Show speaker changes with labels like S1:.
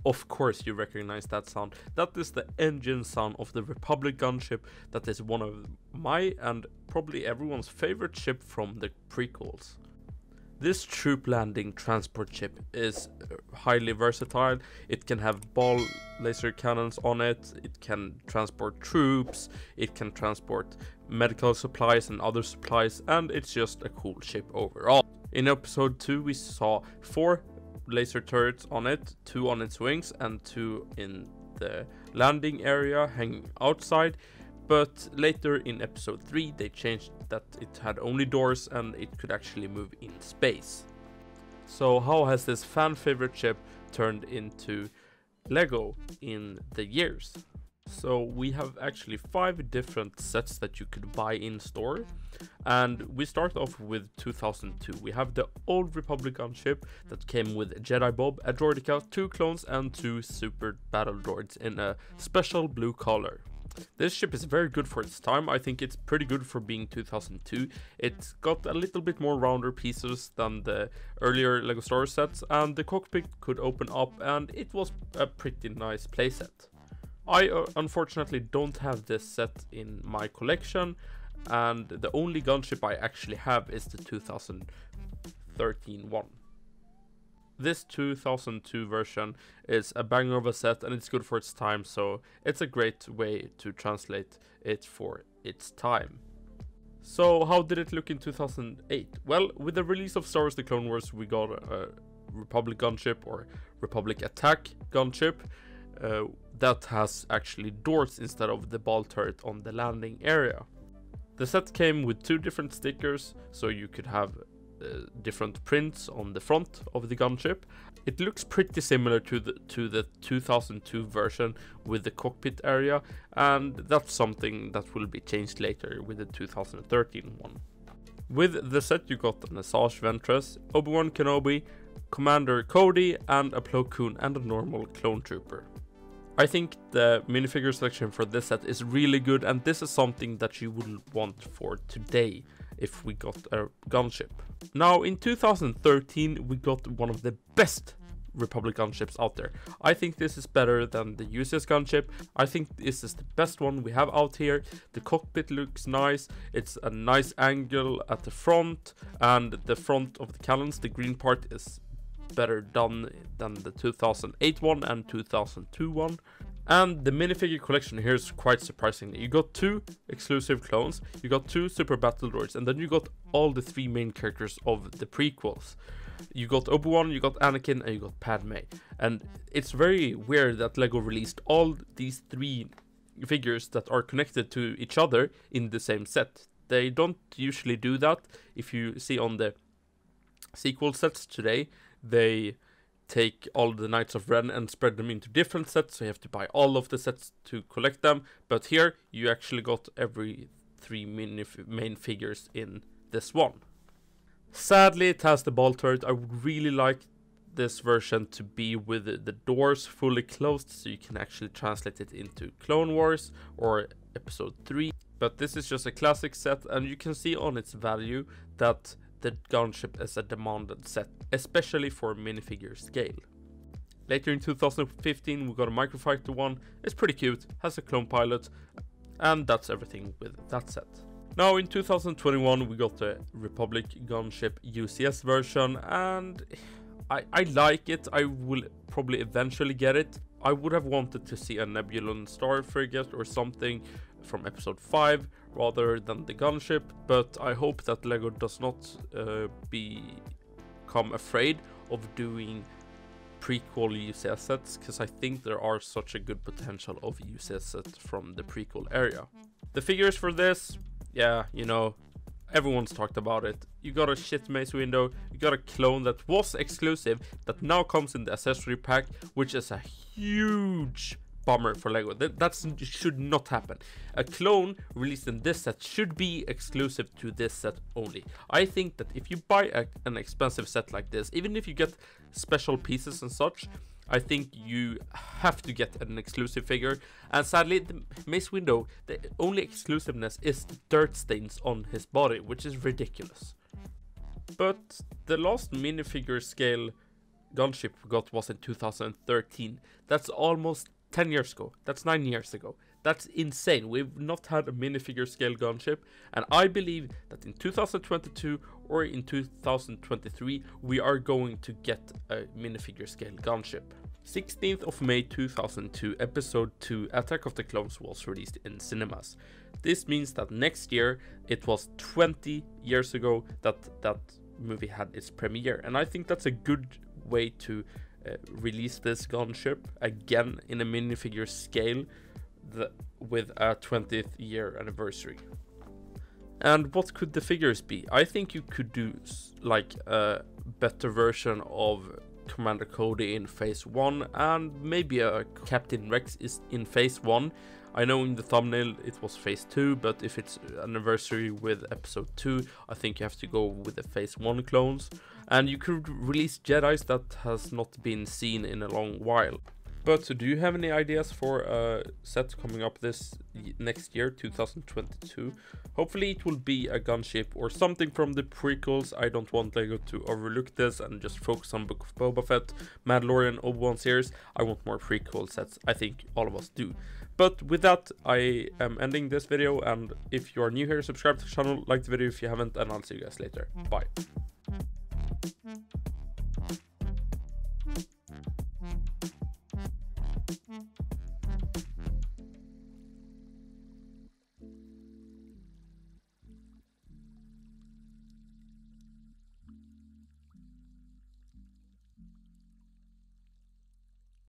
S1: Of course you recognize that sound. That is the engine sound of the Republic gunship. That is one of my and probably everyone's favorite ship from the prequels. This troop landing transport ship is highly versatile. It can have ball laser cannons on it, it can transport troops, it can transport medical supplies and other supplies, and it's just a cool ship overall. In episode 2 we saw 4 laser turrets on it, 2 on its wings and 2 in the landing area hanging outside. But later in episode 3 they changed that it had only doors and it could actually move in space. So how has this fan favorite ship turned into Lego in the years? So we have actually 5 different sets that you could buy in store, and we start off with 2002. We have the old Republic gunship that came with a Jedi Bob, a Droideka, 2 clones and 2 super battle droids in a special blue color. This ship is very good for its time. I think it's pretty good for being 2002. It's got a little bit more rounder pieces than the earlier Lego Star Wars sets, and the cockpit could open up and it was a pretty nice playset. I unfortunately don't have this set in my collection, and the only gunship I actually have is the 2013 one. This 2002 version is a banger of a set and it's good for its time, so it's a great way to translate it for its time. So how did it look in 2008? Well, with the release of Star Wars The Clone Wars we got a Republic gunship, or Republic Attack gunship, that has actually doors instead of the ball turret on the landing area. The set came with 2 different stickers, so you could have different prints on the front of the gunship. It looks pretty similar to the 2002 version with the cockpit area, and that's something that will be changed later with the 2013 one. With the set you got an Asajj Ventress, Obi-Wan Kenobi, Commander Cody, and a Plo Koon and a normal clone trooper. I think the minifigure selection for this set is really good, and this is something that you would want for today if we got a gunship. Now in 2013 we got one of the best Republic gunships out there. I think this is better than the UCS gunship. I think this is the best one we have out here. The cockpit looks nice, it's a nice angle at the front, and the front of the cannons, the green part, is better done than the 2008 one and 2002 one. And the minifigure collection here is quite surprising. You got 2 exclusive clones, you got 2 super battle droids, and then you got all the 3 main characters of the prequels. You got Obi-Wan, you got Anakin, and you got Padme. And it's very weird that Lego released all these 3 figures that are connected to each other in the same set. They don't usually do that. If you see on the sequel sets today, they take all the Knights of Ren and spread them into different sets, so you have to buy all of the sets to collect them. But here you actually got every 3 main figures in this one. Sadly it has the ball turret. I would really like this version to be with the doors fully closed, so you can actually translate it into Clone Wars or episode 3. But this is just a classic set, and you can see on its value that the gunship is a demanded set, especially for minifigure scale. Later in 2015 we got a Microfighter one. It's pretty cute, has a clone pilot, and that's everything with that set. Now in 2021 we got the Republic gunship UCS version, and I like it. I will probably eventually get it. I would have wanted to see a Nebulon Star frigate or something from episode 5 rather than the gunship, but I hope that Lego does not become afraid of doing prequel UCS sets, because I think there are such a good potential of UCS sets from the prequel area. The figures for this, yeah, you know, everyone's talked about it. You got a shit Mace Windu, you got a clone that was exclusive that now comes in the accessory pack, which is a huge bummer for Lego. That should not happen. A clone released in this set should be exclusive to this set only. I think that if you buy an expensive set like this, even if you get special pieces and such, I think you have to get an exclusive figure. And sadly, the Mace Windu, the only exclusiveness is the dirt stains on his body, which is ridiculous. But the last minifigure scale gunship we got was in 2013. That's almost 10 years ago. That's 9 years ago. That's insane. We've not had a minifigure scale gunship, and I believe that in 2022 or in 2023 we are going to get a minifigure scale gunship. 16th of May 2002, episode 2 Attack of the Clones was released in cinemas. This means that next year, it was 20 years ago that that movie had its premiere, and I think that's a good way to release this gunship again in a minifigure scale with a 20th year anniversary. And what could the figures be? I think you could do like a better version of Commander Cody in phase 1, and maybe a Captain Rex is in phase 1. I know in the thumbnail it was phase 2, but if it's anniversary with episode 2, I think you have to go with the phase 1 clones. And you could release Jedis that has not been seen in a long while. But do you have any ideas for a set coming up this next year, 2022? Hopefully it will be a gunship or something from the prequels. I don't want LEGO to overlook this and just focus on Book of Boba Fett, Mandalorian, Obi-Wan series. I want more prequel sets. I think all of us do. But with that, I am ending this video, and if you are new here, subscribe to the channel, like the video if you haven't, and I'll see you guys later. Bye.
S2: Mm-hmm.